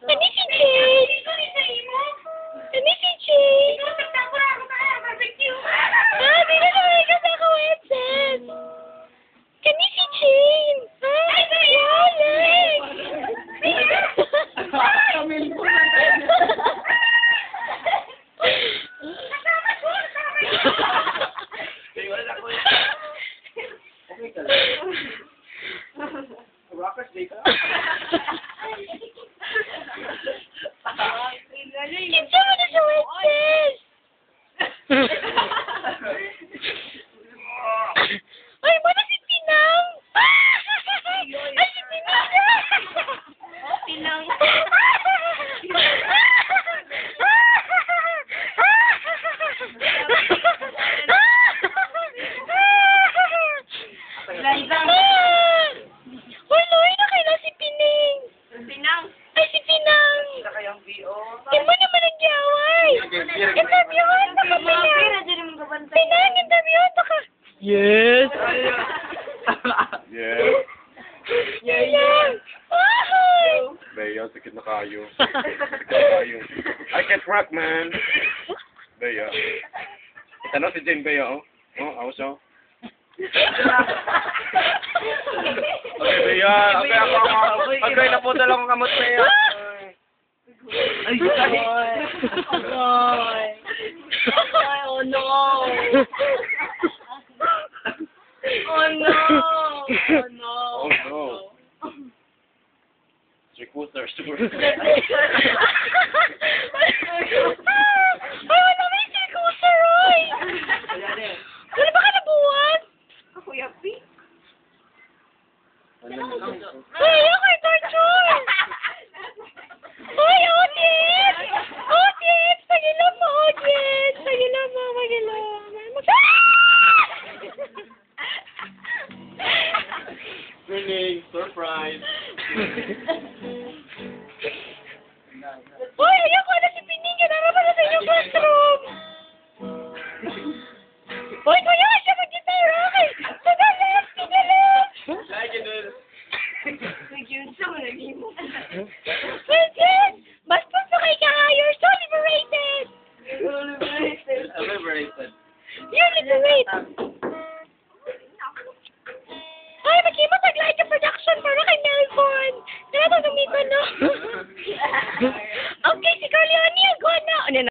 Ani si Jane? Ani si Jane? Ah, di na naman ka sa kawenses. Kani si Jane? Ah, Alex! Rockers Day ka? Kinsa mo na sa wenses? Ay, mo na si Pinang! Ay, si Pinang! Pinang! Uy, Loy, nakila si Pining! Pinang. Ay, si Pinang! Isa kayang VO. Di mo naman nagyaway! Interviewhan na ka, Pinang! Pinang, interviewhan na ka! Yes! Yeah. Pinang! Ay! Bea, sakit na kayo. Sakit na kayo. I can't rock, man. Bea. Tanong si Jane Bea, oh. Oh, ako siya. Okay, Bea. Okay, ako. Okay, napunta lang ang kamot, Bea. Ay, Ay, oh no. Oh no. Oh no. Oh, no. Super super. Ay, wala may sikusa, Roy! Wala ba ka nabuwan? Kuya P. Ay, ako kay Torture! Ay, Otis! Otis! Pagilam mo, Otis! Pagilam mo, pagilam. Winning, surprise. Uy, ayoko na si Pining! Kinara pa na sa inyong classroom! Uy, kuya! Siya mag-gitara! Kay! Tagalan! Tagalan! Hi, Ganun. Nag-yun siya mo naging mo. Vincent! Basta sa kay ka! You're so liberated! liberated. You're liberated! Ay, mag-imot mag-like a production para kay Melbourne! Kaya ito gamitin, no? Okay, si Corleone, go na! Ano na?